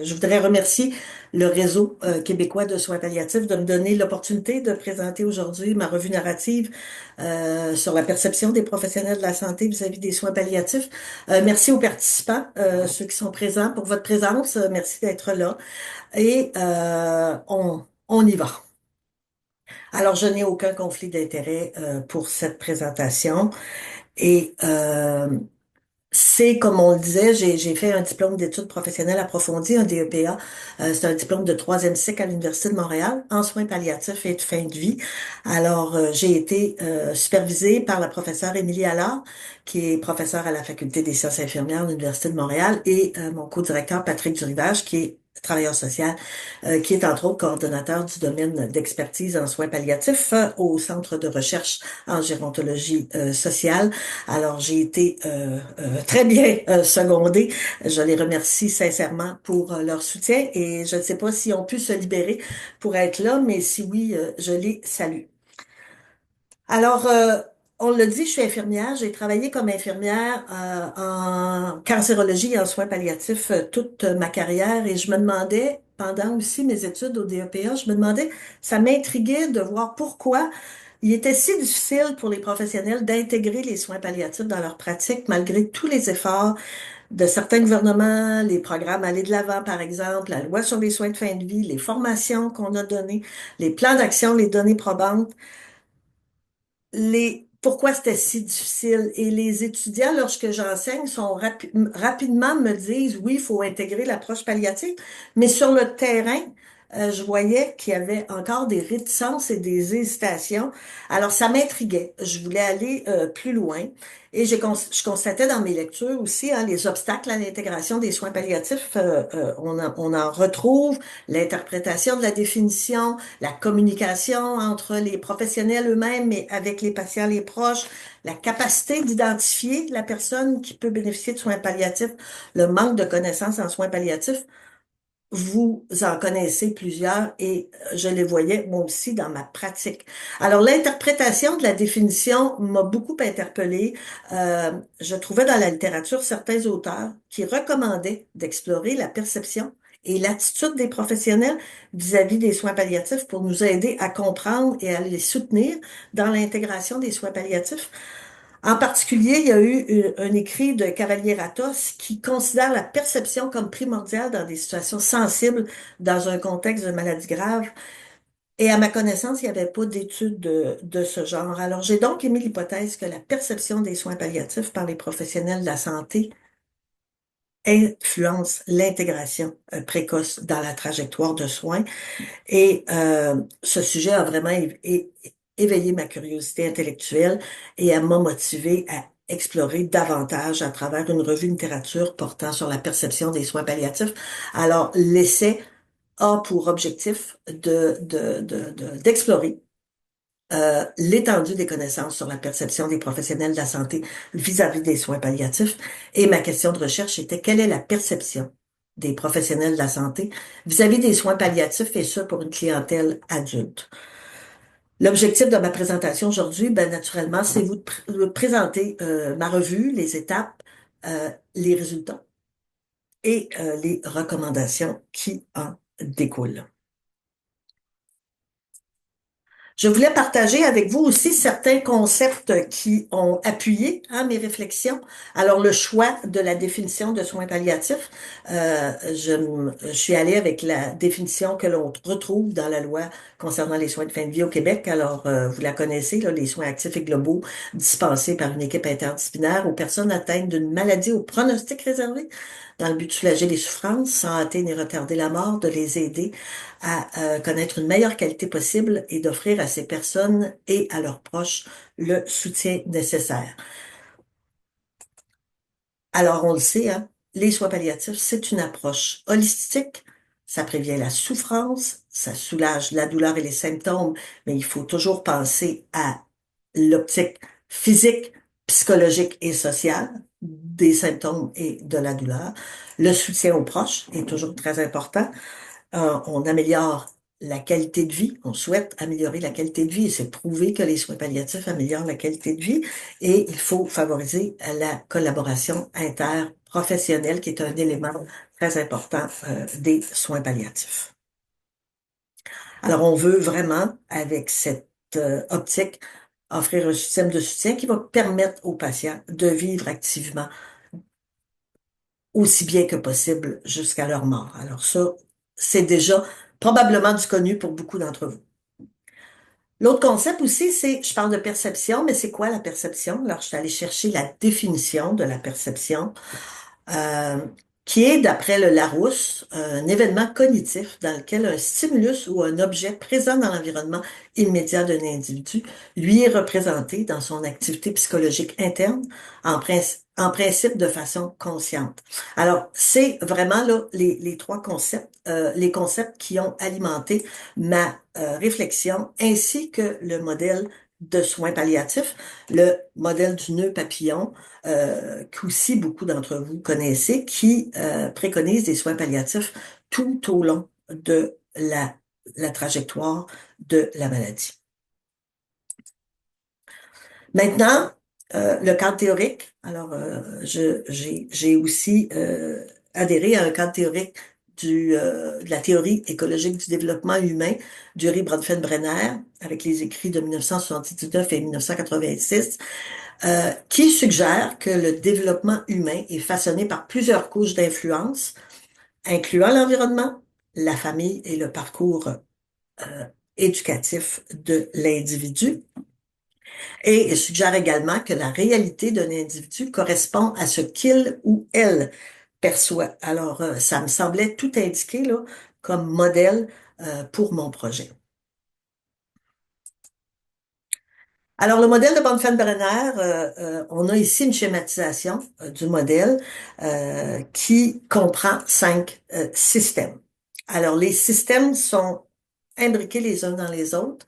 Je voudrais remercier le réseau québécois de soins palliatifs de me donner l'opportunité de présenter aujourd'hui ma revue narrative sur la perception des professionnels de la santé vis-à-vis des soins palliatifs. Merci aux participants, ceux qui sont présents pour votre présence. Merci d'être là et on y va. Alors, je n'ai aucun conflit d'intérêt pour cette présentation et c'est, comme on le disait, j'ai fait un diplôme d'études professionnelles approfondies, un DEPA. C'est un diplôme de troisième cycle à l'Université de Montréal en soins palliatifs et de fin de vie. Alors, j'ai été supervisée par la professeure Émilie Allard, qui est professeure à la Faculté des sciences infirmières de l'Université de Montréal, et mon co-directeur Patrick Durivage, qui est travailleur social, qui est entre autres coordonnateur du domaine d'expertise en soins palliatifs au Centre de recherche en gérontologie sociale. Alors, j'ai été très bien secondée. Je les remercie sincèrement pour leur soutien et je ne sais pas s'ils ont pu se libérer pour être là, mais si oui, je les salue. Alors, on l'a dit, je suis infirmière. J'ai travaillé comme infirmière en cancérologie et en soins palliatifs toute ma carrière et je me demandais, pendant aussi mes études au DEPA, je me demandais, ça m'intriguait de voir pourquoi il était si difficile pour les professionnels d'intégrer les soins palliatifs dans leur pratique, malgré tous les efforts de certains gouvernements, les programmes Aller de l'avant, par exemple, la loi sur les soins de fin de vie, les formations qu'on a données, les plans d'action, les données probantes pourquoi c'était si difficile. Et les étudiants, lorsque j'enseigne, rapidement me disent, oui, il faut intégrer l'approche palliative, mais sur le terrain, je voyais qu'il y avait encore des réticences et des hésitations. Alors, ça m'intriguait. Je voulais aller plus loin. Et je constatais dans mes lectures aussi les obstacles à l'intégration des soins palliatifs. On en retrouve l'interprétation de la définition, la communication entre les professionnels eux-mêmes et avec les patients, les proches, la capacité d'identifier la personne qui peut bénéficier de soins palliatifs, le manque de connaissances en soins palliatifs. Vous en connaissez plusieurs et je les voyais moi aussi dans ma pratique. Alors, l'interprétation de la définition m'a beaucoup interpellée. Je trouvais dans la littérature certains auteurs qui recommandaient d'explorer la perception et l'attitude des professionnels vis-à-vis des soins palliatifs pour nous aider à comprendre et à les soutenir dans l'intégration des soins palliatifs. En particulier, il y a eu un écrit de Cavalier Ratos qui considère la perception comme primordiale dans des situations sensibles dans un contexte de maladie grave. Et à ma connaissance, il n'y avait pas d'études de ce genre. Alors, j'ai donc émis l'hypothèse que la perception des soins palliatifs par les professionnels de la santé influence l'intégration précoce dans la trajectoire de soins. Et ce sujet a vraiment éveillé ma curiosité intellectuelle et elle m'a motivé à explorer davantage à travers une revue de littérature portant sur la perception des soins palliatifs. Alors, l'essai a pour objectif d'explorer l'étendue des connaissances sur la perception des professionnels de la santé vis-à-vis des soins palliatifs. Et ma question de recherche était quelle est la perception des professionnels de la santé vis-à-vis des soins palliatifs et ce pour une clientèle adulte. L'objectif de ma présentation aujourd'hui, ben naturellement, c'est vous de présenter ma revue, les étapes, les résultats et les recommandations qui en découlent. Je voulais partager avec vous aussi certains concepts qui ont appuyé mes réflexions. Alors, le choix de la définition de soins palliatifs, je suis allée avec la définition que l'on retrouve dans la loi concernant les soins de fin de vie au Québec. Alors, vous la connaissez, là, les soins actifs et globaux dispensés par une équipe interdisciplinaire aux personnes atteintes d'une maladie au pronostic réservé dans le but de soulager les souffrances sans hâter ni retarder la mort, de les aider à connaître une meilleure qualité possible et d'offrir à ces personnes et à leurs proches le soutien nécessaire. Alors, on le sait, les soins palliatifs, c'est une approche holistique. Ça prévient la souffrance, ça soulage la douleur et les symptômes, mais il faut toujours penser à l'optique physique, psychologique et sociale des symptômes et de la douleur. Le soutien aux proches est toujours très important. On améliore la qualité de vie. On souhaite améliorer la qualité de vie et c'est prouvé que les soins palliatifs améliorent la qualité de vie. Et il faut favoriser la collaboration interprofessionnelle qui est un élément très important des soins palliatifs. Alors, on veut vraiment, avec cette optique, offrir un système de soutien qui va permettre aux patients de vivre activement aussi bien que possible jusqu'à leur mort. Alors ça, c'est déjà probablement du connu pour beaucoup d'entre vous. L'autre concept aussi, c'est, je parle de perception, mais c'est quoi la perception? Alors, je suis allée chercher la définition de la perception euh, qui est, d'après le Larousse, un événement cognitif dans lequel un stimulus ou un objet présent dans l'environnement immédiat d'un individu lui est représenté dans son activité psychologique interne, en principe de façon consciente. Alors, c'est vraiment là les trois concepts, les concepts qui ont alimenté ma réflexion, ainsi que le modèle de soins palliatifs, le modèle du nœud papillon, qu'aussi beaucoup d'entre vous connaissez, qui préconise des soins palliatifs tout au long de la trajectoire de la maladie. Maintenant, le cadre théorique. Alors, j'ai aussi adhéré à un cadre théorique de la théorie écologique du développement humain d'Uri Bronfenbrenner, avec les écrits de 1979 et 1986, qui suggère que le développement humain est façonné par plusieurs couches d'influence, incluant l'environnement, la famille et le parcours éducatif de l'individu. Et il suggère également que la réalité d'un individu correspond à ce qu'il ou elle perçoit. Alors, ça me semblait tout indiqué là, comme modèle pour mon projet. Alors, le modèle de Bonhoeffer-Brenner, on a ici une schématisation du modèle qui comprend 5 systèmes. Alors, les systèmes sont imbriqués les uns dans les autres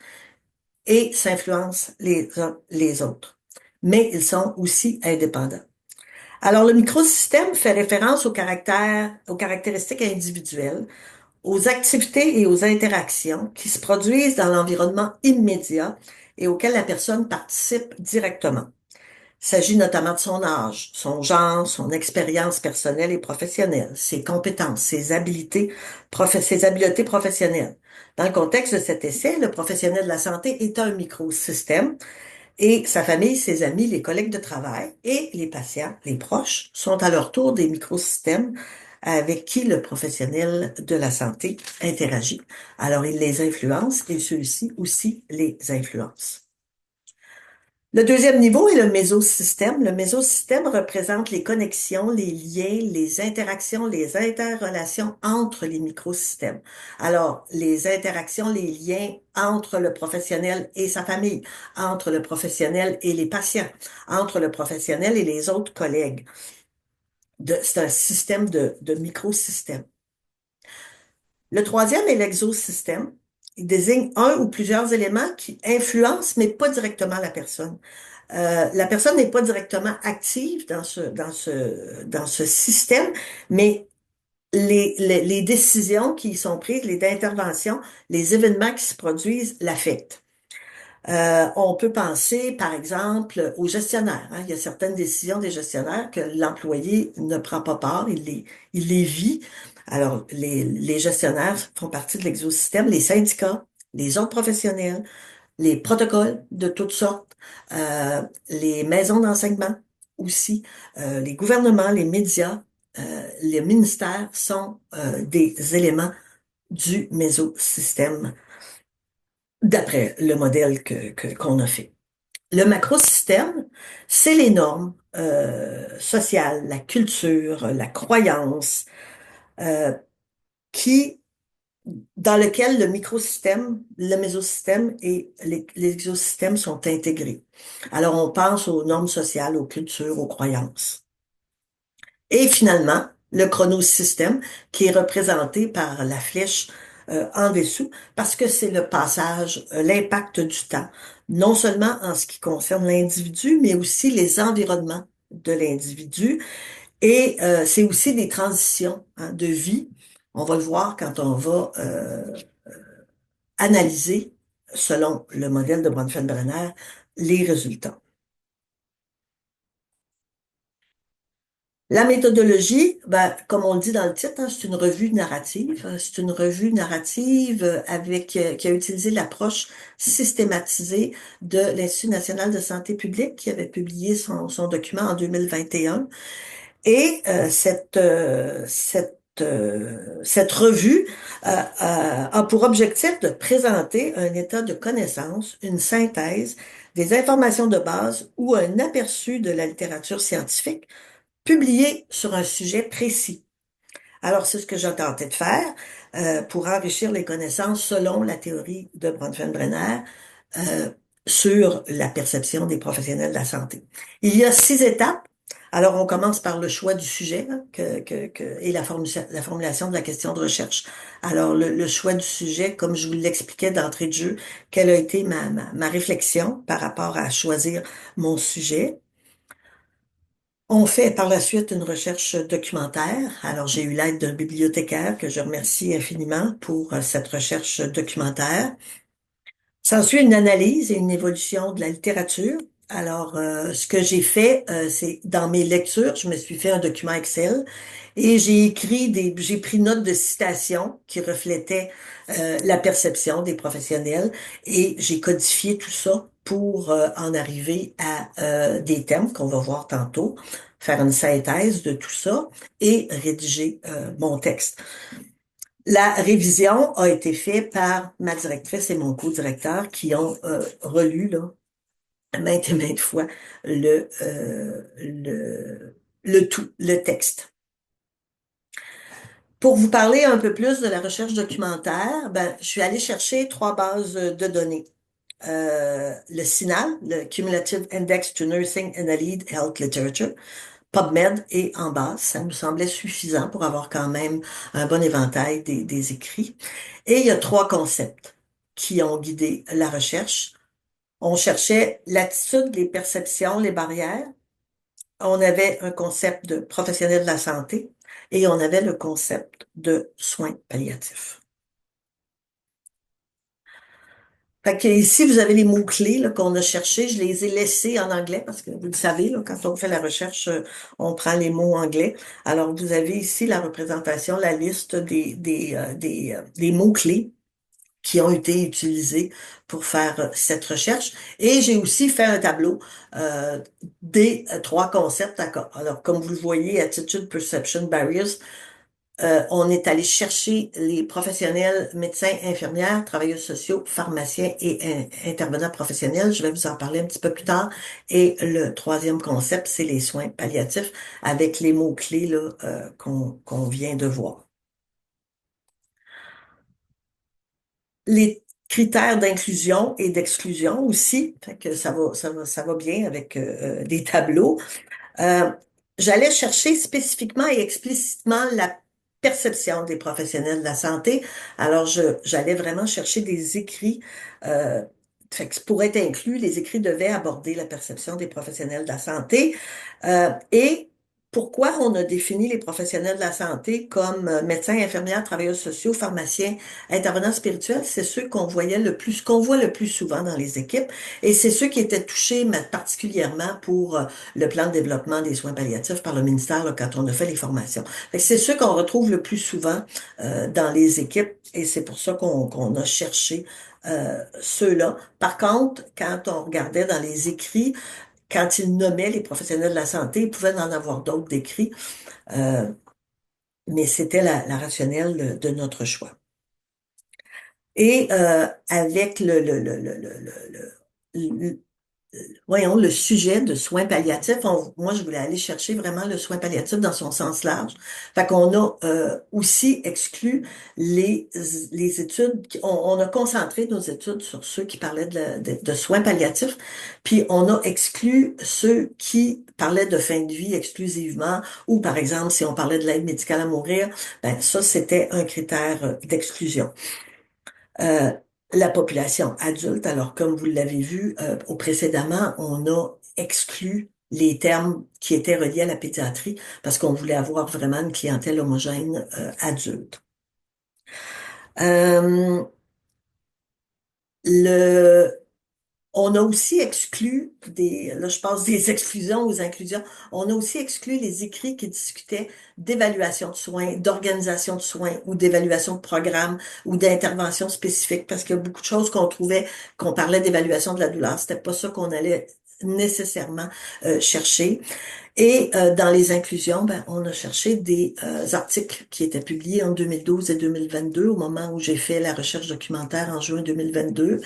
et s'influencent les uns les autres, mais ils sont aussi indépendants. Alors, le microsystème fait référence aux caractéristiques individuelles, aux activités et aux interactions qui se produisent dans l'environnement immédiat et auxquelles la personne participe directement. Il s'agit notamment de son âge, son genre, son expérience personnelle et professionnelle, ses compétences, ses habiletés professionnelles. Dans le contexte de cet essai, le professionnel de la santé est un microsystème et sa famille, ses amis, les collègues de travail et les patients, les proches, sont à leur tour des microsystèmes avec qui le professionnel de la santé interagit. Alors, il les influence et ceux-ci aussi les influencent. Le deuxième niveau est le mésosystème. Le mésosystème représente les connexions, les liens, les interactions, les interrelations entre les microsystèmes. Alors, les interactions, les liens entre le professionnel et sa famille, entre le professionnel et les patients, entre le professionnel et les autres collègues. C'est un système de microsystèmes. Le troisième est l'exosystème. Il désigne un ou plusieurs éléments qui influencent, mais pas directement la personne. La personne n'est pas directement active dans ce système, mais les décisions qui y sont prises, les interventions, les événements qui se produisent l'affectent. On peut penser, par exemple, aux gestionnaires, hein. Il y a certaines décisions des gestionnaires que l'employé ne prend pas part, il les vit. Alors, les gestionnaires font partie de l'exosystème, les syndicats, les autres professionnels, les protocoles de toutes sortes, les maisons d'enseignement aussi, les gouvernements, les médias, les ministères sont des éléments du mésosystème d'après le modèle qu'on a fait. Le macrosystème, c'est les normes sociales, la culture, la croyance, euh, qui dans lequel le microsystème, le mésosystème et les exosystèmes sont intégrés. Alors, on pense aux normes sociales, aux cultures, aux croyances. Et finalement, le chronosystème, qui est représenté par la flèche en dessous, parce que c'est le passage, l'impact du temps, non seulement en ce qui concerne l'individu, mais aussi les environnements de l'individu. Et c'est aussi des transitions hein, de vie. On va le voir quand on va analyser, selon le modèle de Bronfenbrenner, les résultats. La méthodologie, ben, comme on le dit dans le titre, hein, c'est une revue narrative. C'est une revue narrative qui a utilisé l'approche systématisée de l'Institut national de santé publique qui avait publié son document en 2021. Et cette revue a pour objectif de présenter un état de connaissance, une synthèse des informations de base ou un aperçu de la littérature scientifique publiée sur un sujet précis. Alors, c'est ce que j'ai tenté de faire pour enrichir les connaissances selon la théorie de Bronfenbrenner euh, sur la perception des professionnels de la santé. Il y a 6 étapes. Alors, on commence par le choix du sujet hein, et la formulation de la question de recherche. Alors, le choix du sujet, comme je vous l'expliquais d'entrée de jeu, quelle a été ma réflexion par rapport à choisir mon sujet. On fait par la suite une recherche documentaire. Alors, j'ai eu l'aide d'un bibliothécaire que je remercie infiniment pour cette recherche documentaire. S'ensuit une analyse et une évolution de la littérature. Alors, ce que j'ai fait, c'est dans mes lectures, je me suis fait un document Excel et j'ai pris note de citations qui reflétaient la perception des professionnels et j'ai codifié tout ça pour en arriver à des thèmes qu'on va voir tantôt, faire une synthèse de tout ça et rédiger mon texte. La révision a été faite par ma directrice et mon co-directeur qui ont relu là, maintes et maintes fois le tout, le texte. Pour vous parler un peu plus de la recherche documentaire, ben, je suis allée chercher 3 bases de données. Le CINAL, le Cumulative Index to Nursing and Allied Health Literature, PubMed et en base. Ça me semblait suffisant pour avoir quand même un bon éventail des écrits. Et il y a 3 concepts qui ont guidé la recherche. On cherchait l'attitude, les perceptions, les barrières. On avait un concept de professionnel de la santé et on avait le concept de soins palliatifs. Fait que ici, vous avez les mots-clés là, qu'on a cherchés. Je les ai laissés en anglais parce que vous le savez, là, quand on fait la recherche, on prend les mots anglais. Alors, vous avez ici la représentation, la liste des mots-clés qui ont été utilisés pour faire cette recherche. Et j'ai aussi fait un tableau des 3 concepts. Alors, comme vous le voyez, Attitude, Perception, Barriers, on est allé chercher les professionnels, médecins, infirmières, travailleurs sociaux, pharmaciens et intervenants professionnels. Je vais vous en parler un petit peu plus tard. Et le troisième concept, c'est les soins palliatifs avec les mots-clés là, qu'on vient de voir. Les critères d'inclusion et d'exclusion aussi, fait que ça va bien avec des tableaux. Euh, J'allais chercher spécifiquement et explicitement la perception des professionnels de la santé. Alors, j'allais vraiment chercher des écrits. Fait que pour être inclus, les écrits devaient aborder la perception des professionnels de la santé. Et pourquoi on a défini les professionnels de la santé comme médecins, infirmières, travailleurs sociaux, pharmaciens, intervenants spirituels, c'est ceux qu'on voit le plus souvent dans les équipes, et c'est ceux qui étaient touchés mais particulièrement pour le plan de développement des soins palliatifs par le ministère là, quand on a fait les formations. Fait que c'est ceux qu'on retrouve le plus souvent dans les équipes et c'est pour ça qu'on a cherché ceux-là. Par contre, quand on regardait dans les écrits, quand ils nommaient les professionnels de la santé, ils pouvaient en avoir d'autres d'écrits, euh, mais c'était la rationnelle de notre choix. Et avec le, voyons, le sujet de soins palliatifs, moi, je voulais aller chercher vraiment le soin palliatif dans son sens large. Fait qu'on a aussi exclu les, les études, on a concentré nos études sur ceux qui parlaient de soins palliatifs, puis on a exclu ceux qui parlaient de fin de vie exclusivement, ou par exemple, si on parlait de l'aide médicale à mourir, ben ça, c'était un critère d'exclusion. Euh, la population adulte, alors comme vous l'avez vu au précédemment, on a exclu les termes qui étaient reliés à la pédiatrie parce qu'on voulait avoir vraiment une clientèle homogène adulte. Euh, Le, on a aussi exclu là je passe des exclusions aux inclusions, on a aussi exclu les écrits qui discutaient d'évaluation de soins, d'organisation de soins ou d'évaluation de programmes ou d'intervention spécifique parce qu'il y a beaucoup de choses qu'on trouvait, qu'on parlait d'évaluation de la douleur. C'était pas ça qu'on allait nécessairement chercher. Et dans les inclusions, ben, on a cherché des articles qui étaient publiés en 2012 et 2022, au moment où j'ai fait la recherche documentaire en juin 2022.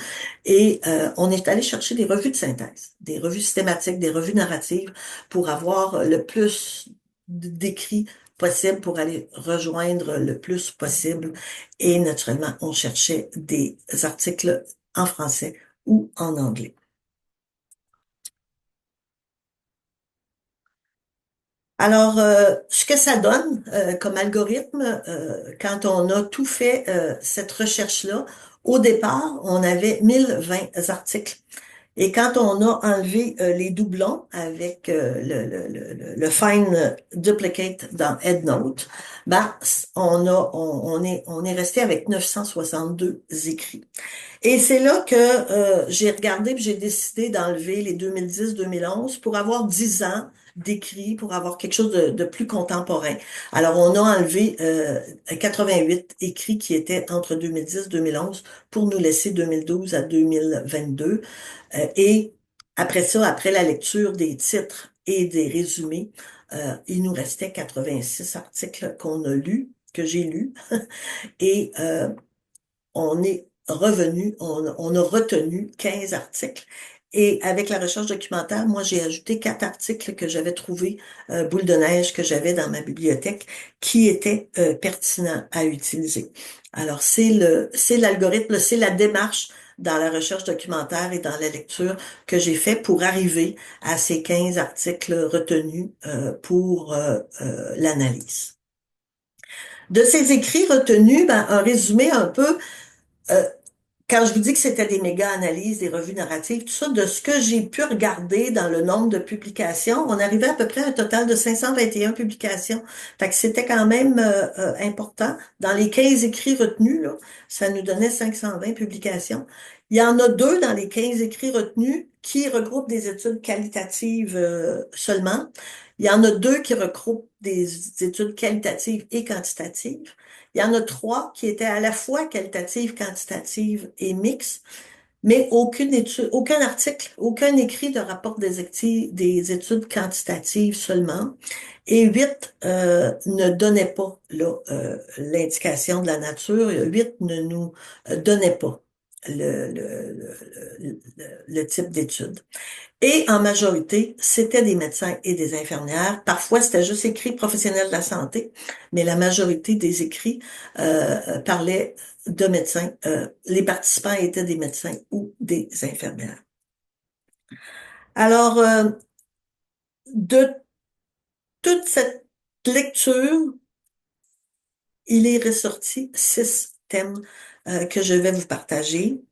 Et on est allé chercher des revues de synthèse, des revues systématiques, des revues narratives pour avoir le plus d'écrits possible pour aller rejoindre le plus possible. Et naturellement, on cherchait des articles en français ou en anglais. Alors, ce que ça donne comme algorithme, quand on a tout fait cette recherche-là, au départ, on avait 1020 articles. Et quand on a enlevé les doublons avec le Fine Duplicate dans EndNote, ben, on est resté avec 962 écrits. Et c'est là que j'ai regardé puis j'ai décidé d'enlever les 2010-2011 pour avoir 10 ans d'écrit, pour avoir quelque chose de plus contemporain. Alors, on a enlevé 88 écrits qui étaient entre 2010-2011 pour nous laisser 2012 à 2022. Et après ça, après la lecture des titres et des résumés, il nous restait 86 articles qu'on a lus, que j'ai lus. Et on est revenu, on a retenu 15 articles. Et avec la recherche documentaire, moi, j'ai ajouté 4 articles que j'avais trouvés, boule de neige que j'avais dans ma bibliothèque, qui étaient pertinents à utiliser. Alors, c'est l'algorithme, c'est la démarche dans la recherche documentaire et dans la lecture que j'ai fait pour arriver à ces 15 articles retenus pour l'analyse. De ces écrits retenus, ben, un résumé un peu. euh, Quand je vous dis que c'était des méga-analyses, des revues narratives, tout ça, de ce que j'ai pu regarder dans le nombre de publications, on arrivait à peu près à un total de 521 publications. Fait que c'était quand même important. Dans les 15 écrits retenus, là, ça nous donnait 520 publications. Il y en a deux dans les 15 écrits retenus qui regroupent des études qualitatives seulement. Il y en a deux qui regroupent des études qualitatives et quantitatives. Il y en a trois qui étaient à la fois qualitatives, quantitatives et mixtes, mais aucune étude, aucun article, aucun écrit de rapport des études quantitatives seulement. Et huit ne donnaient pas là, l'indication de la nature. Huit ne nous donnaient pas le type d'étude. Et en majorité, c'était des médecins et des infirmières. Parfois, c'était juste écrit professionnels de la santé, mais la majorité des écrits parlaient de médecins. Les participants étaient des médecins ou des infirmières. Alors, de toute cette lecture, il est ressorti 6 thèmes que je vais vous partager.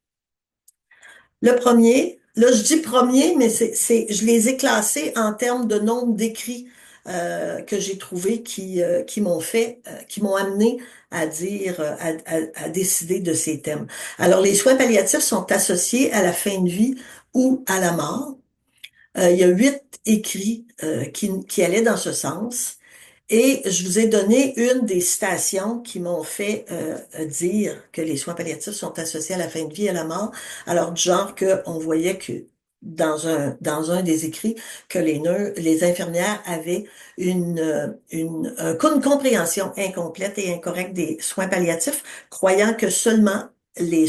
Le premier, là je dis premier, mais je les ai classés en termes de nombre d'écrits que j'ai trouvés qui m'ont fait, qui m'ont amené à dire, à décider de ces thèmes. Alors, les soins palliatifs sont associés à la fin de vie ou à la mort. Il y a 8 écrits qui allaient dans ce sens. Et je vous ai donné une des citations qui m'ont fait dire que les soins palliatifs sont associés à la fin de vie et à la mort. Alors, du genre qu'on voyait que dans un des écrits, que les infirmières avaient une compréhension incomplète et incorrecte des soins palliatifs, croyant que seulement les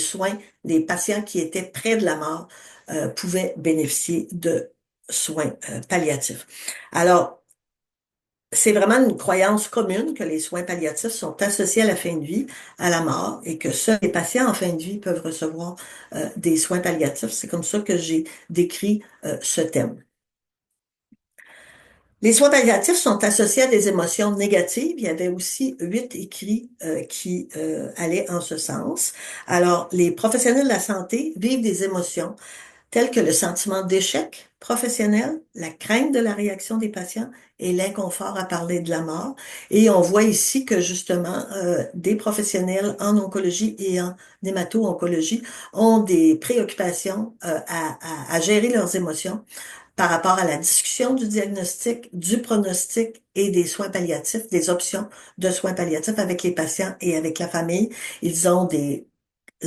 patients qui étaient près de la mort pouvaient bénéficier de soins palliatifs. Alors, c'est vraiment une croyance commune que les soins palliatifs sont associés à la fin de vie, à la mort, et que seuls les patients en fin de vie peuvent recevoir des soins palliatifs. C'est comme ça que j'ai décrit ce thème. Les soins palliatifs sont associés à des émotions négatives. Il y avait aussi 8 écrits qui allaient en ce sens. Alors, les professionnels de la santé vivent des émotions tels que le sentiment d'échec professionnel, la crainte de la réaction des patients et l'inconfort à parler de la mort. Et on voit ici que justement, des professionnels en oncologie et en hémato-oncologie ont des préoccupations à gérer leurs émotions par rapport à la discussion du diagnostic, du pronostic et des soins palliatifs, des options de soins palliatifs avec les patients et avec la famille. Ils ont des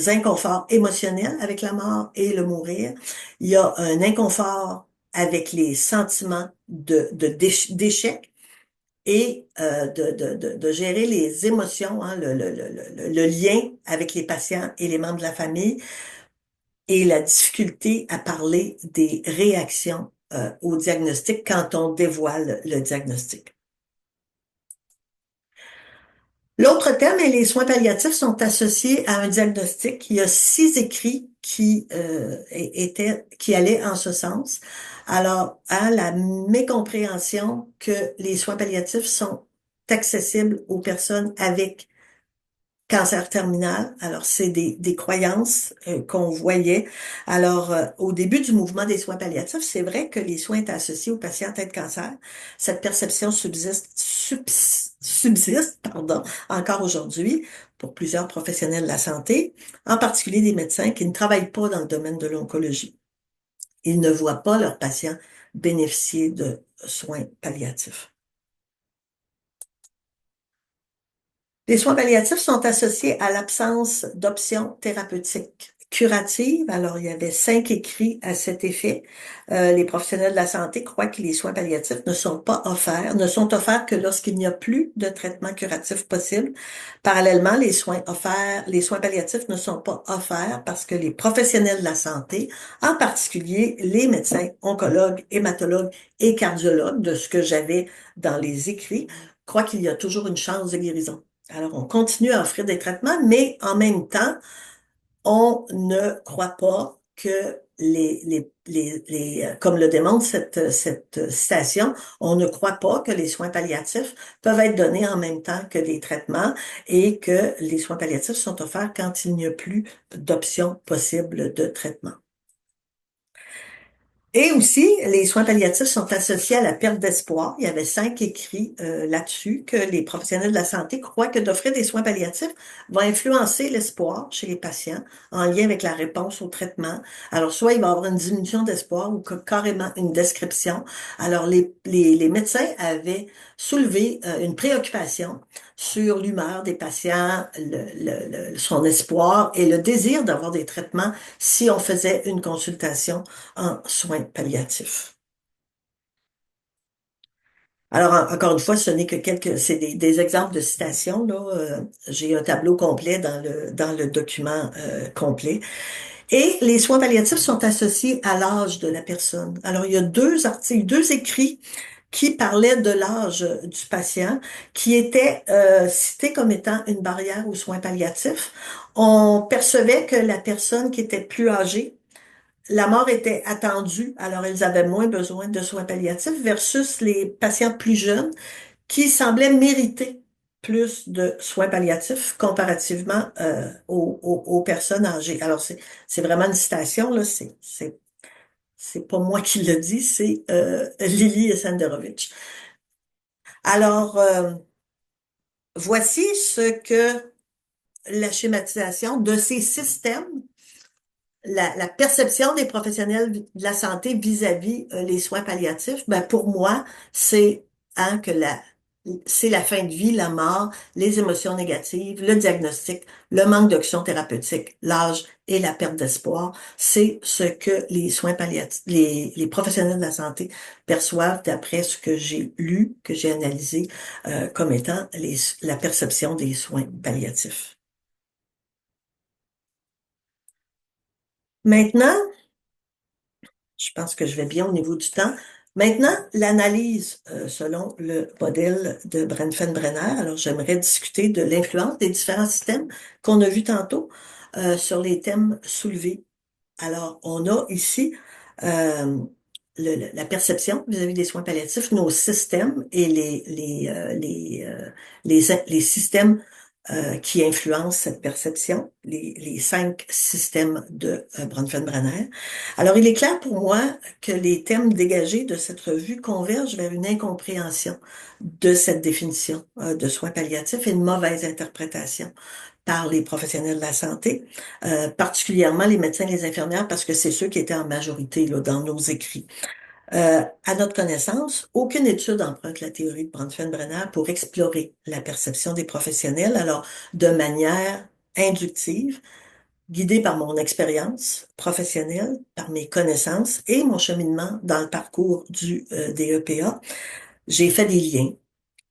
inconforts émotionnels avec la mort et le mourir. Il y a un inconfort avec les sentiments d'échec et de gérer les émotions, hein, le lien avec les patients et les membres de la famille et la difficulté à parler des réactions au diagnostic quand on dévoile le diagnostic. L'autre thème est les soins palliatifs sont associés à un diagnostic. Il y a 6 écrits qui allaient en ce sens. Alors, à la mécompréhension que les soins palliatifs sont accessibles aux personnes avec cancer terminal. Alors, c'est des croyances qu'on voyait. Alors, au début du mouvement des soins palliatifs, c'est vrai que les soins étaient associés aux patients atteints de cancer. Cette perception subsiste, pardon, encore aujourd'hui pour plusieurs professionnels de la santé, en particulier des médecins qui ne travaillent pas dans le domaine de l'oncologie. Ils ne voient pas leurs patients bénéficier de soins palliatifs. Les soins palliatifs sont associés à l'absence d'options thérapeutiques curatives. Alors, il y avait 5 écrits à cet effet. Les professionnels de la santé croient que les soins palliatifs ne sont offerts que lorsqu'il n'y a plus de traitement curatif possible. Parallèlement, les soins palliatifs ne sont pas offerts parce que les professionnels de la santé, en particulier les médecins, oncologues, hématologues et cardiologues, de ce que j'avais dans les écrits, croient qu'il y a toujours une chance de guérison. Alors, on continue à offrir des traitements, mais en même temps, on ne croit pas que comme le démontre cette citation, on ne croit pas que les soins palliatifs peuvent être donnés en même temps que des traitements et que les soins palliatifs sont offerts quand il n'y a plus d'options possibles de traitement. Et aussi, les soins palliatifs sont associés à la perte d'espoir. Il y avait 5 écrits là-dessus que les professionnels de la santé croient que d'offrir des soins palliatifs va influencer l'espoir chez les patients en lien avec la réponse au traitement. Alors, soit il va y avoir une diminution d'espoir ou carrément une description. Alors, les médecins avaient soulevé une préoccupation sur l'humeur des patients, son espoir et le désir d'avoir des traitements si on faisait une consultation en soins palliatifs. Alors, encore une fois, ce n'est que c'est des exemples de citations, là. J'ai un tableau complet dans le document complet. Et les soins palliatifs sont associés à l'âge de la personne. Alors, il y a 2 articles, 2 écrits qui parlaient de l'âge du patient, qui étaient cités comme étant une barrière aux soins palliatifs. On percevait que la personne qui était plus âgée, la mort était attendue, alors ils avaient moins besoin de soins palliatifs versus les patients plus jeunes qui semblaient mériter plus de soins palliatifs comparativement aux personnes âgées. Alors c'est vraiment une citation là, c'est pas moi qui le dis, c'est Lily Senderovitch. Alors voici ce que la schématisation de ces systèmes la perception des professionnels de la santé vis-à-vis les soins palliatifs, ben pour moi, c'est que c'est la fin de vie, la mort, les émotions négatives, le diagnostic, le manque d'options thérapeutiques, l'âge et la perte d'espoir. C'est ce que les soins palliatifs, les professionnels de la santé perçoivent d'après ce que j'ai lu, que j'ai analysé comme étant la perception des soins palliatifs. Maintenant, je pense que je vais bien au niveau du temps. Maintenant, l'analyse selon le modèle de Brenfen-Brenner. Alors, j'aimerais discuter de l'influence des différents systèmes qu'on a vus tantôt sur les thèmes soulevés. Alors, on a ici euh, la perception vis-à-vis des soins palliatifs, nos systèmes et les systèmes qui influencent cette perception, les 5 systèmes de Bronfenbrenner. Alors, il est clair pour moi que les thèmes dégagés de cette revue convergent vers une incompréhension de cette définition de soins palliatifs et une mauvaise interprétation par les professionnels de la santé, particulièrement les médecins et les infirmières, parce que c'est ceux qui étaient en majorité là, dans nos écrits. À notre connaissance, aucune étude emprunte la théorie de Bronfenbrenner pour explorer la perception des professionnels, alors de manière inductive, guidée par mon expérience professionnelle, par mes connaissances et mon cheminement dans le parcours du DEPA. J'ai fait des liens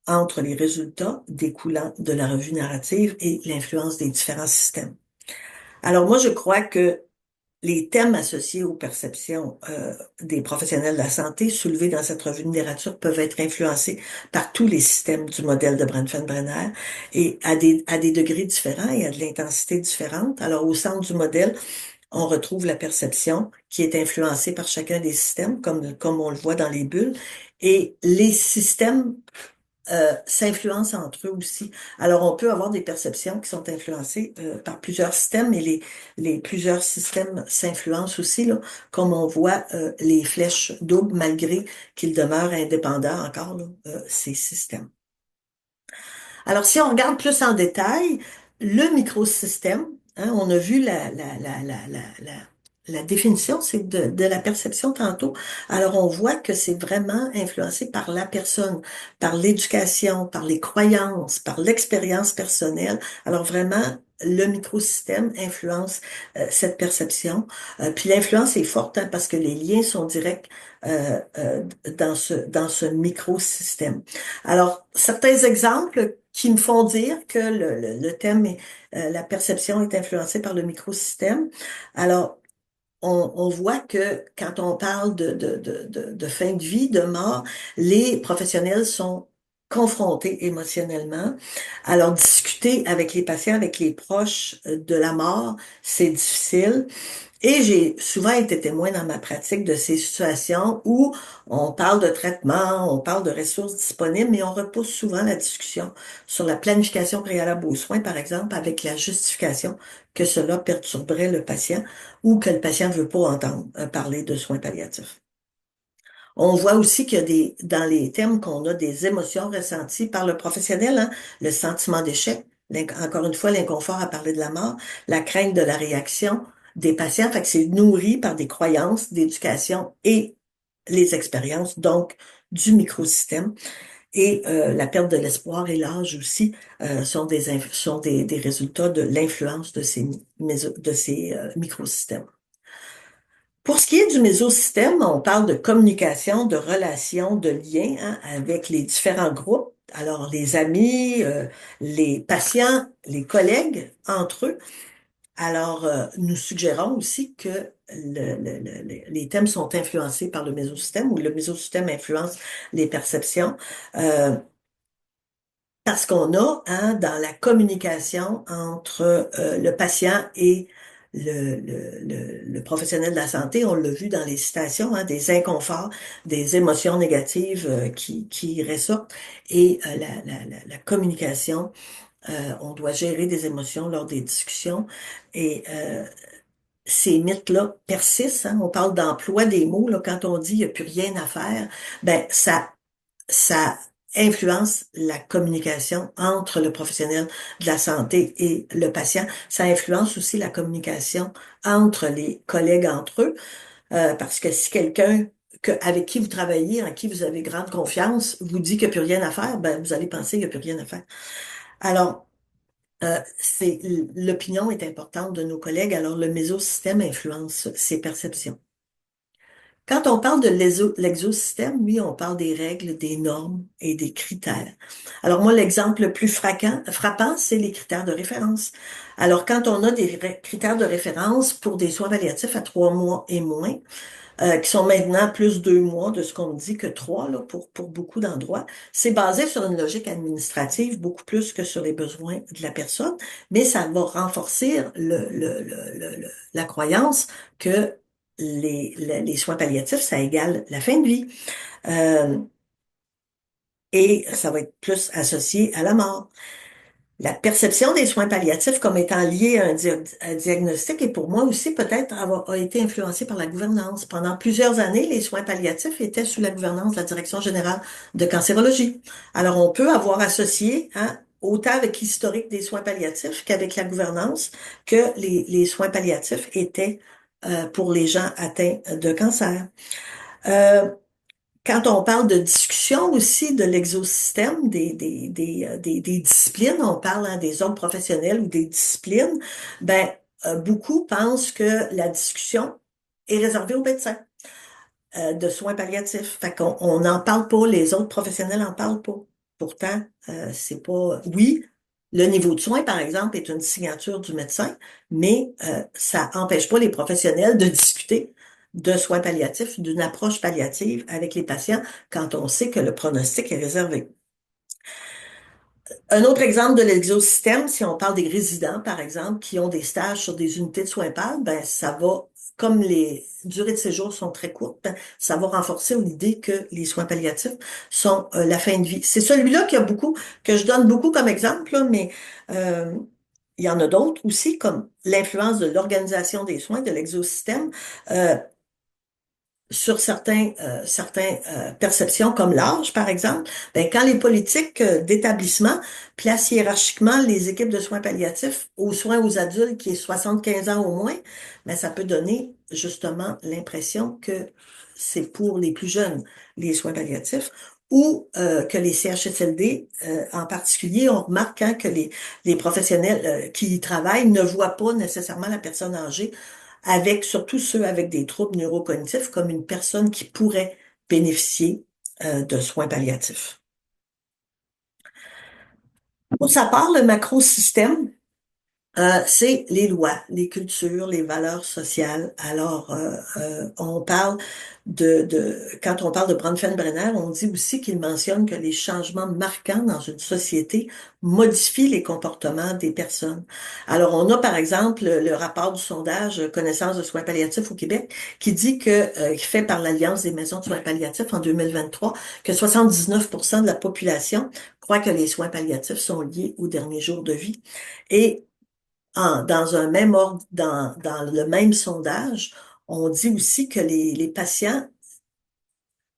entre les résultats découlant de la revue narrative et l'influence des différents systèmes. Alors moi, je crois que les thèmes associés aux perceptions des professionnels de la santé soulevés dans cette revue de littérature peuvent être influencés par tous les systèmes du modèle de Bronfenbrenner et à des degrés différents et à de l'intensité différente. Alors, au centre du modèle, on retrouve la perception qui est influencée par chacun des systèmes, comme on le voit dans les bulles, et les systèmes s'influencent entre eux aussi. Alors, on peut avoir des perceptions qui sont influencées par plusieurs systèmes, mais les plusieurs systèmes s'influencent aussi, là, comme on voit les flèches doubles, malgré qu'ils demeurent indépendants encore, là, ces systèmes. Alors, si on regarde plus en détail, le microsystème, hein, on a vu la définition, c'est de la perception tantôt. Alors, on voit que c'est vraiment influencé par la personne, par l'éducation, par les croyances, par l'expérience personnelle. Alors, vraiment, le microsystème influence cette perception. Puis l'influence est forte hein, parce que les liens sont directs dans ce microsystème. Alors, certains exemples qui me font dire que le thème est, la perception est influencée par le microsystème. Alors, on voit que quand on parle de fin de vie, de mort, les professionnels sont confrontés émotionnellement. Alors, discuter avec les patients, avec les proches de la mort, c'est difficile. Et j'ai souvent été témoin dans ma pratique de ces situations où on parle de traitement, on parle de ressources disponibles, mais on repousse souvent la discussion sur la planification préalable aux soins, par exemple, avec la justification que cela perturberait le patient ou que le patient ne veut pas entendre parler de soins palliatifs. On voit aussi qu'il y a dans les thèmes qu'on a des émotions ressenties par le professionnel, hein, le sentiment d'échec, encore une fois, l'inconfort à parler de la mort, la crainte de la réaction des patients, fait que c'est nourri par des croyances d'éducation et les expériences, donc du microsystème. Et la perte de l'espoir et l'âge aussi sont des résultats de l'influence de de ces microsystèmes. Pour ce qui est du mésosystème, on parle de communication, de relations, de liens hein, avec les différents groupes. Alors, les amis, les patients, les collègues entre eux. Alors, nous suggérons aussi que les thèmes sont influencés par le mésosystème ou le mésosystème influence les perceptions. Euh, Parce qu'on a, hein, dans la communication entre le patient et le professionnel de la santé, on l'a vu dans les citations, hein, des inconforts, des émotions négatives qui ressortent. Et la communication, on doit gérer des émotions lors des discussions. Et ces mythes-là persistent. Hein. On parle d'emploi des mots, là, quand on dit il n'y a plus rien à faire, ben ça influence la communication entre le professionnel de la santé et le patient. Ça influence aussi la communication entre les collègues entre eux, parce que si quelqu'un avec qui vous travaillez, en qui vous avez grande confiance, vous dit qu'il n'y a plus rien à faire, ben vous allez penser qu'il n'y a plus rien à faire. Alors, l'opinion est importante de nos collègues, alors le mésosystème influence ces perceptions. Quand on parle de l'exosystème, oui, on parle des règles, des normes et des critères. Alors moi, l'exemple le plus frappant, c'est les critères de référence. Alors quand on a des critères de référence pour des soins palliatifs à 3 mois et moins, qui sont maintenant plus 2 mois de ce qu'on me dit que 3 là, pour beaucoup d'endroits, c'est basé sur une logique administrative beaucoup plus que sur les besoins de la personne, mais ça va renforcer la croyance que les soins palliatifs, ça égale la fin de vie. Euh, et ça va être plus associé à la mort. La perception des soins palliatifs comme étant liée à un diagnostic et pour moi aussi peut-être a été influencée par la gouvernance. Pendant plusieurs années, les soins palliatifs étaient sous la gouvernance de la Direction générale de cancérologie. Alors on peut avoir associé, hein, autant avec l'historique des soins palliatifs qu'avec la gouvernance, que les soins palliatifs étaient pour les gens atteints de cancer. Euh, Quand on parle de discussion aussi de l'exosystème, des disciplines, on parle, hein, des ordres professionnels ou des disciplines, ben, beaucoup pensent que la discussion est réservée aux médecins de soins palliatifs. Fait qu'on on n'en parle pas, les autres professionnels n'en parlent pas. Pourtant, c'est pas... Oui, le niveau de soins, par exemple, est une signature du médecin, mais ça empêche pas les professionnels de discuter de soins palliatifs, d'une approche palliative avec les patients quand on sait que le pronostic est réservé. Un autre exemple de l'exosystème, si on parle des résidents, par exemple, qui ont des stages sur des unités de soins PAL, ben, ça va, comme les durées de séjour sont très courtes, ben, ça va renforcer l'idée que les soins palliatifs sont la fin de vie. C'est celui-là que je donne beaucoup comme exemple, là, mais euh, il y en a d'autres aussi, comme l'influence de l'organisation des soins, de l'exosystème. Euh, sur certains perceptions comme l'âge, par exemple, ben, quand les politiques d'établissement placent hiérarchiquement les équipes de soins palliatifs aux soins aux adultes qui est 75 ans au moins, ben, ça peut donner justement l'impression que c'est pour les plus jeunes, les soins palliatifs, ou que les CHSLD, en particulier, on remarque hein, que les professionnels qui y travaillent ne voient pas nécessairement la personne âgée avec surtout ceux avec des troubles neurocognitifs comme une personne qui pourrait bénéficier de soins palliatifs. Pour sa part, le macrosystème, c'est les lois, les cultures, les valeurs sociales. Alors, on parle quand on parle de Bronfenbrenner, on dit aussi qu'il mentionne que les changements marquants dans une société modifient les comportements des personnes. Alors, on a par exemple le rapport du sondage Connaissance de soins palliatifs au Québec qui dit qui fait par l'Alliance des maisons de soins palliatifs en 2023, que 79% de la population croit que les soins palliatifs sont liés aux derniers jours de vie. Et dans un même ordre, dans le même sondage, on dit aussi que les patients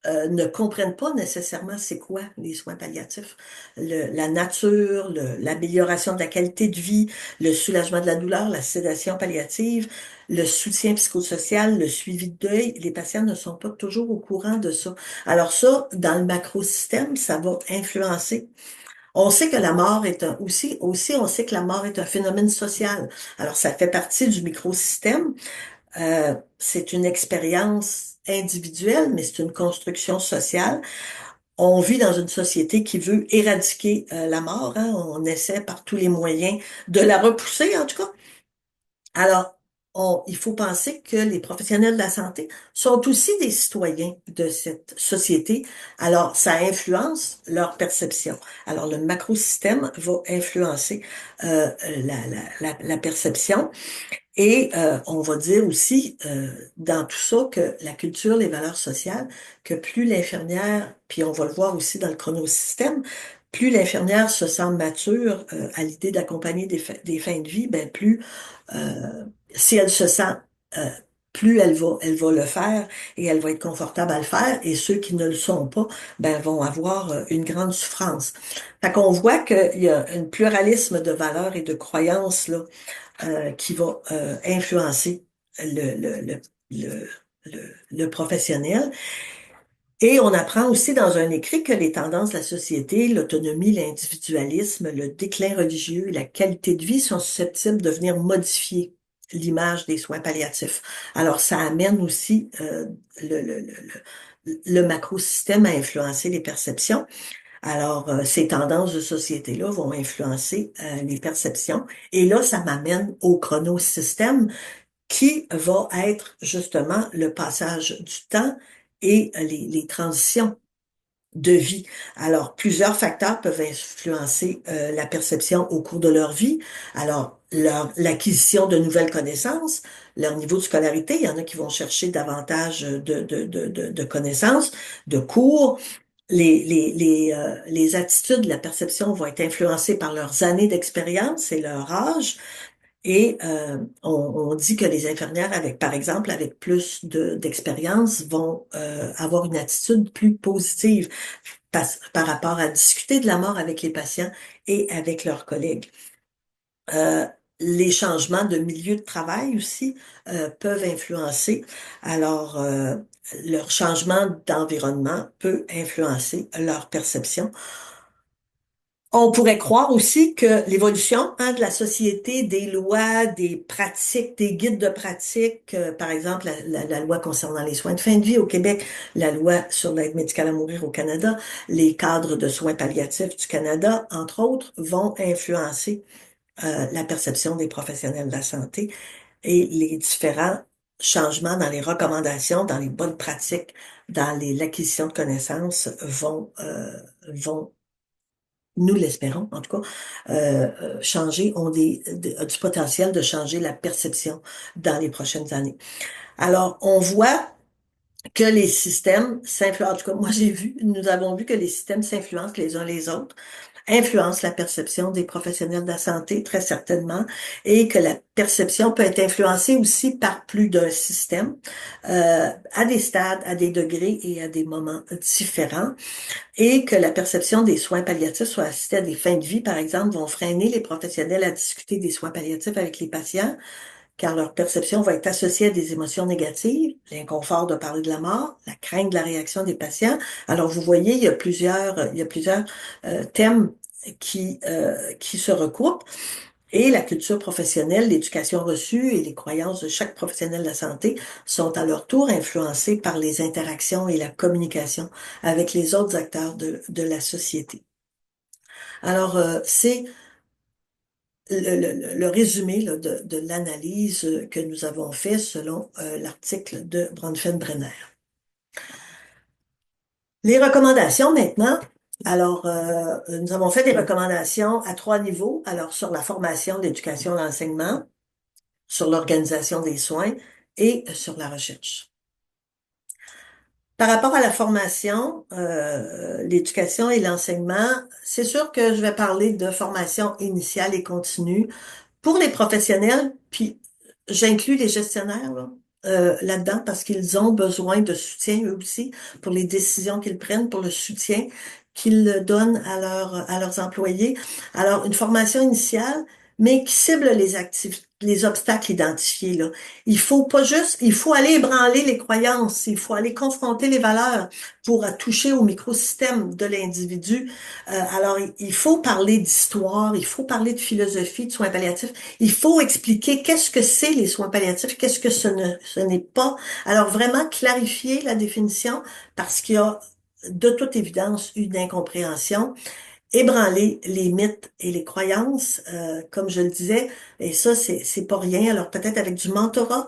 ne comprennent pas nécessairement c'est quoi les soins palliatifs. La nature, l'amélioration de la qualité de vie, le soulagement de la douleur, la sédation palliative, le soutien psychosocial, le suivi de deuil, les patients ne sont pas toujours au courant de ça. Alors ça, dans le macrosystème, ça va influencer. On sait que la mort est aussi, on sait que la mort est un phénomène social. Alors, ça fait partie du microsystème. C'est une expérience individuelle, mais c'est une construction sociale. On vit dans une société qui veut éradiquer la mort, hein. On essaie par tous les moyens de la repousser, en tout cas. Alors, il faut penser que les professionnels de la santé sont aussi des citoyens de cette société. Alors, ça influence leur perception. Alors, le macrosystème va influencer la perception. Et on va dire aussi dans tout ça que la culture, les valeurs sociales, que plus l'infirmière, puis on va le voir aussi dans le chronosystème, plus l'infirmière se sent mature à l'idée d'accompagner des fins de vie, ben plus si elle se sent euh, plus elle va le faire et elle va être confortable à le faire. Et ceux qui ne le sont pas, ben vont avoir une grande souffrance. Fait qu'on voit qu'il y a un pluralisme de valeurs et de croyances là qui va influencer le, le, le, le, le professionnel. Et on apprend aussi dans un écrit que les tendances de la société, l'autonomie, l'individualisme, le déclin religieux et la qualité de vie sont susceptibles de venir modifier l'image des soins palliatifs. Alors, ça amène aussi le, le, le, le macrosystème à influencer les perceptions. Alors, ces tendances de société-là vont influencer les perceptions. Et là, ça m'amène au chronosystème qui va être justement le passage du temps et les transitions de vie. Alors, plusieurs facteurs peuvent influencer la perception au cours de leur vie. Alors, l'acquisition de nouvelles connaissances, leur niveau de scolarité, il y en a qui vont chercher davantage de connaissances, de cours, les attitudes, la perception vont être influencées par leurs années d'expérience et leur âge. Et on dit que les infirmières avec, par exemple, avec plus d'expérience, vont avoir une attitude plus positive par rapport à discuter de la mort avec les patients et avec leurs collègues. Euh, les changements de milieu de travail aussi peuvent influencer. Alors, leur changement d'environnement peut influencer leur perception. On pourrait croire aussi que l'évolution de la société, des lois, des pratiques, des guides de pratique, par exemple la loi concernant les soins de fin de vie au Québec, la loi sur l'aide médicale à mourir au Canada, les cadres de soins palliatifs du Canada, entre autres, vont influencer la perception des professionnels de la santé et les différents changements dans les recommandations, dans les bonnes pratiques, dans l'acquisition de connaissances vont nous l'espérons en tout cas, changer, ont du potentiel de changer la perception dans les prochaines années. Alors, on voit que les systèmes s'influencent, en tout cas, moi j'ai vu, nous avons vu que les systèmes s'influencent les uns les autres, influencent la perception des professionnels de la santé, très certainement, et que la perception peut être influencée aussi par plus d'un système, à des stades, à des degrés et à des moments différents et que la perception des soins palliatifs soit assistée à des fins de vie, par exemple, vont freiner les professionnels à discuter des soins palliatifs avec les patients, car leur perception va être associée à des émotions négatives, l'inconfort de parler de la mort, la crainte de la réaction des patients. Alors, vous voyez, il y a plusieurs thèmes qui se recoupent. Et la culture professionnelle, l'éducation reçue et les croyances de chaque professionnel de la santé sont à leur tour influencées par les interactions et la communication avec les autres acteurs de la société. Alors, c'est le résumé là, de l'analyse que nous avons fait selon l'article de Bronfenbrenner. Les recommandations maintenant. Alors, nous avons fait des recommandations à 3 niveaux. Alors, sur la formation, l'éducation, l'enseignement, sur l'organisation des soins et sur la recherche. Par rapport à la formation, l'éducation et l'enseignement, c'est sûr que je vais parler de formation initiale et continue pour les professionnels, puis j'inclus les gestionnaires là-dedans parce qu'ils ont besoin de soutien eux aussi pour les décisions qu'ils prennent, pour le soutien qu'ils donnent à leurs employés. Alors, une formation initiale, mais qui cible les obstacles identifiés, là. Il faut aller ébranler les croyances, il faut aller confronter les valeurs pour toucher au microsystème de l'individu. Alors, il faut parler d'histoire, il faut parler de philosophie, de soins palliatifs. Il faut expliquer qu'est-ce que c'est les soins palliatifs, qu'est-ce que ce n'est pas. Alors, vraiment clarifier la définition parce qu'il y a de toute évidence une incompréhension, ébranler les mythes et les croyances, comme je le disais, et ça, c'est pas rien. Alors peut-être avec du mentorat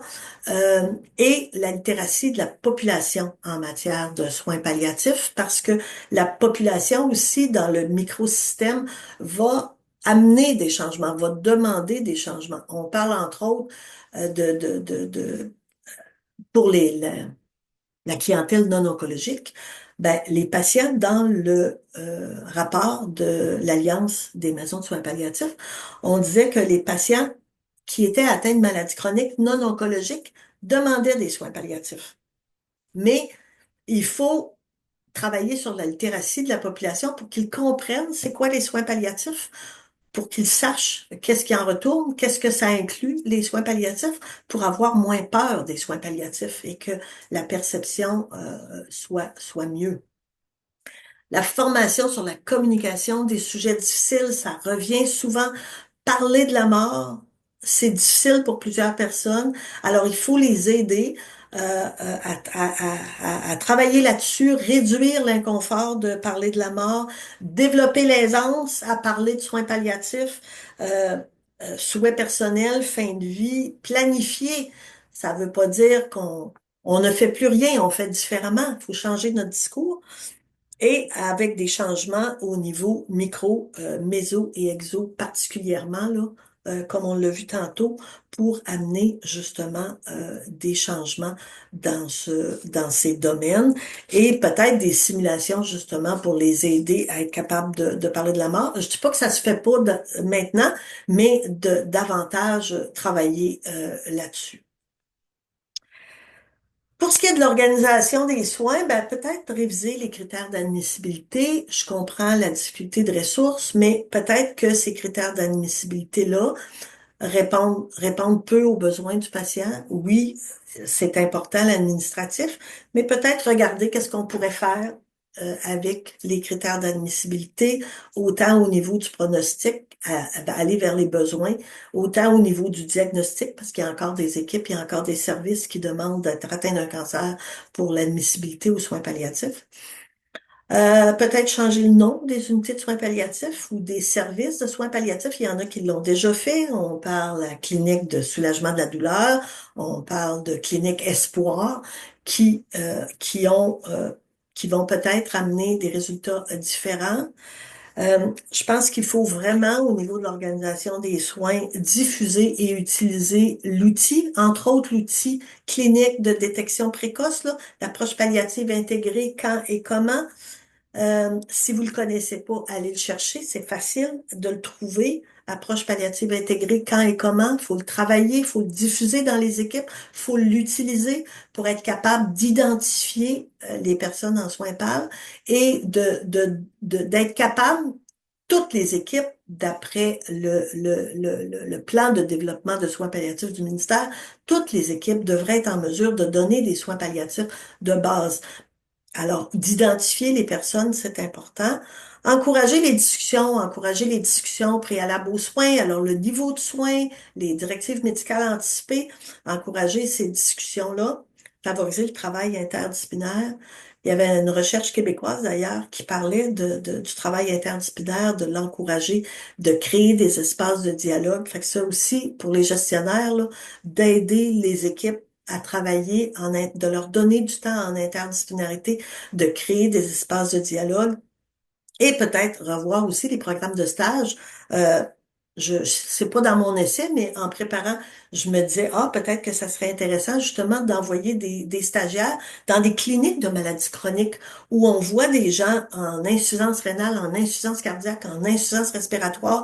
et la littératie de la population en matière de soins palliatifs, parce que la population aussi dans le microsystème va amener des changements, va demander des changements. On parle entre autres pour la clientèle non oncologique, ben, les patients dans le rapport de l'Alliance des maisons de soins palliatifs, on disait que les patients qui étaient atteints de maladies chroniques non oncologiques demandaient des soins palliatifs. Mais il faut travailler sur la littératie de la population pour qu'ils comprennent c'est quoi les soins palliatifs, pour qu'ils sachent qu'est-ce qui en retourne, qu'est-ce que ça inclut, les soins palliatifs, pour avoir moins peur des soins palliatifs et que la perception soit mieux. La formation sur la communication des sujets difficiles, ça revient souvent. Parler de la mort, c'est difficile pour plusieurs personnes. Alors, il faut les aider à travailler là-dessus, réduire l'inconfort de parler de la mort, développer l'aisance à parler de soins palliatifs, souhaits personnels, fin de vie, planifier. Ça veut pas dire qu'on ne fait plus rien, on fait différemment. Il faut changer notre discours et avec des changements au niveau micro, méso et exo particulièrement là, comme on l'a vu tantôt, pour amener justement des changements dans ces domaines et peut-être des simulations justement pour les aider à être capables de parler de la mort. Je dis pas que ça se fait pas maintenant, mais de davantage travailler là-dessus. Pour ce qui est de l'organisation des soins, ben, peut-être réviser les critères d'admissibilité. Je comprends la difficulté de ressources, mais peut-être que ces critères d'admissibilité-là répondent peu aux besoins du patient. Oui, c'est important l'administratif, mais peut-être regarder qu'est-ce qu'on pourrait faire avec les critères d'admissibilité, autant au niveau du pronostic, aller vers les besoins, autant au niveau du diagnostic, parce qu'il y a encore des équipes, il y a encore des services qui demandent d'être atteint d'un cancer pour l'admissibilité aux soins palliatifs. Peut-être changer le nom des unités de soins palliatifs ou des services de soins palliatifs. Il y en a qui l'ont déjà fait. On parle à clinique de soulagement de la douleur, on parle de clinique espoir qui vont peut-être amener des résultats différents. Je pense qu'il faut vraiment, au niveau de l'organisation des soins, diffuser et utiliser l'outil, entre autres l'outil clinique de détection précoce, là, l'approche palliative intégrée, quand et comment. Si vous le connaissez pas, allez le chercher. C'est facile de le trouver. Approche palliative intégrée, quand et comment. Il faut le travailler, il faut le diffuser dans les équipes, il faut l'utiliser pour être capable d'identifier les personnes en soins PAL et d'être capable, toutes les équipes, d'après le plan de développement de soins palliatifs du ministère, toutes les équipes devraient être en mesure de donner des soins palliatifs de base. Alors, d'identifier les personnes, c'est important. Encourager les discussions préalables aux soins. Alors, le niveau de soins, les directives médicales anticipées, encourager ces discussions-là, favoriser le travail interdisciplinaire. Il y avait une recherche québécoise d'ailleurs qui parlait du travail interdisciplinaire, de l'encourager, de créer des espaces de dialogue. Fait que ça aussi, pour les gestionnaires, là, d'aider les équipes à travailler, de leur donner du temps en interdisciplinarité, de créer des espaces de dialogue et peut-être revoir aussi les programmes de stage. Euh, c'est pas dans mon essai, mais en préparant, je me disais, ah, peut-être que ça serait intéressant justement d'envoyer des stagiaires dans des cliniques de maladies chroniques où on voit des gens en insuffisance rénale, en insuffisance cardiaque, en insuffisance respiratoire,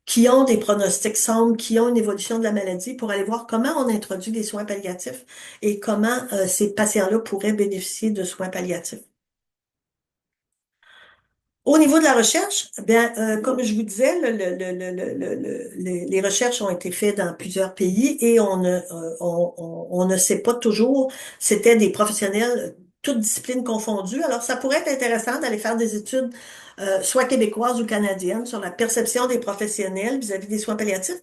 qui ont des pronostics sombres, qui ont une évolution de la maladie, pour aller voir comment on introduit les soins palliatifs et comment ces patients-là pourraient bénéficier de soins palliatifs. Au niveau de la recherche, bien, comme je vous disais, les recherches ont été faites dans plusieurs pays et on ne sait pas toujours, c'était des professionnels, toutes disciplines confondues. Alors, ça pourrait être intéressant d'aller faire des études, soit québécoises ou canadiennes, sur la perception des professionnels vis-à-vis des soins palliatifs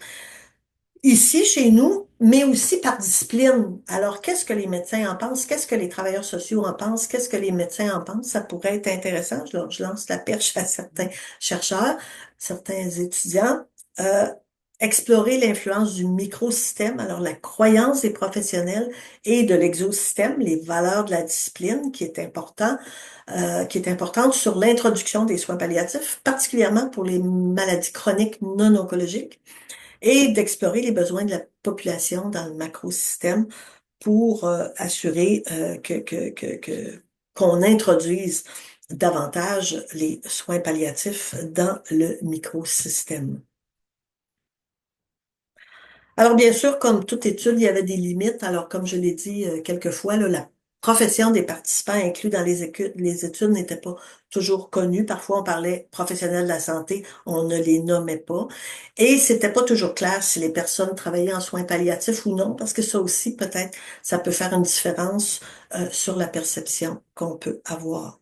ici, chez nous, mais aussi par discipline. Alors, qu'est-ce que les médecins en pensent? Qu'est-ce que les travailleurs sociaux en pensent? Qu'est-ce que les médecins en pensent? Ça pourrait être intéressant. Je lance la perche à certains chercheurs, certains étudiants. Euh, Explorer l'influence du microsystème, alors la croyance des professionnels et de l'exosystème, les valeurs de la discipline qui est importante sur l'introduction des soins palliatifs, particulièrement pour les maladies chroniques non oncologiques et d'explorer les besoins de la population dans le macrosystème pour assurer qu'on introduise davantage les soins palliatifs dans le microsystème. Alors, bien sûr, comme toute étude, il y avait des limites. Alors, comme je l'ai dit quelquefois, là, la profession des participants inclus dans les études n'était pas toujours connue. Parfois, on parlait professionnels de la santé, on ne les nommait pas. Et c'était pas toujours clair si les personnes travaillaient en soins palliatifs ou non, parce que ça aussi, peut-être, ça peut faire une différence sur la perception qu'on peut avoir.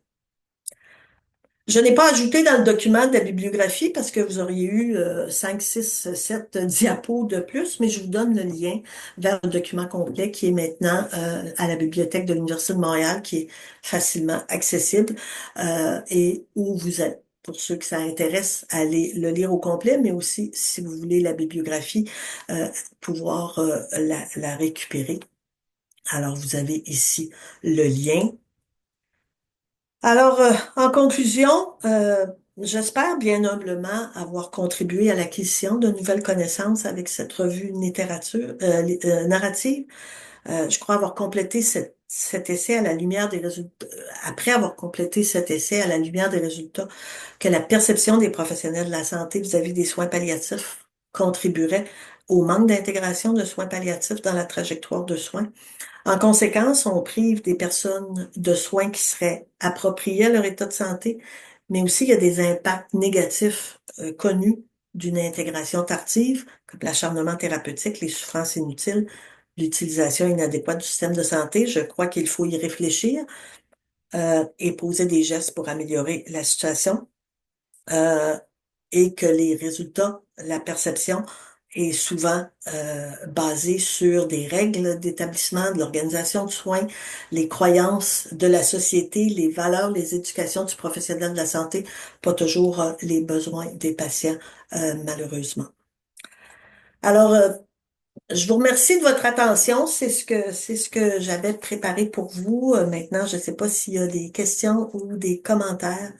Je n'ai pas ajouté dans le document de la bibliographie parce que vous auriez eu 5, 6, 7 diapos de plus, mais je vous donne le lien vers le document complet qui est maintenant à la bibliothèque de l'Université de Montréal, qui est facilement accessible et où vous êtes. Pour ceux que ça intéresse, allez le lire au complet, mais aussi, si vous voulez la bibliographie, euh, pouvoir la récupérer. Alors, vous avez ici le lien. Alors, en conclusion, J'espère bien humblement avoir contribué à l'acquisition de nouvelles connaissances avec cette revue narrative. Je crois avoir complété cet essai à la lumière des résultats, après avoir complété cet essai à la lumière des résultats que la perception des professionnels de la santé vis-à-vis des soins palliatifs contribuerait au manque d'intégration de soins palliatifs dans la trajectoire de soins. En conséquence, on prive des personnes de soins qui seraient appropriés à leur état de santé, mais aussi il y a des impacts négatifs connus d'une intégration tardive, comme l'acharnement thérapeutique, les souffrances inutiles, l'utilisation inadéquate du système de santé. Je crois qu'il faut y réfléchir et poser des gestes pour améliorer la situation. Euh, et que les résultats, la perception est souvent basée sur des règles d'établissement, de l'organisation de soins, les croyances de la société, les valeurs, les éducations du professionnel de la santé, pas toujours les besoins des patients, malheureusement. Alors, je vous remercie de votre attention. C'est ce que j'avais préparé pour vous. Maintenant, je ne sais pas s'il y a des questions ou des commentaires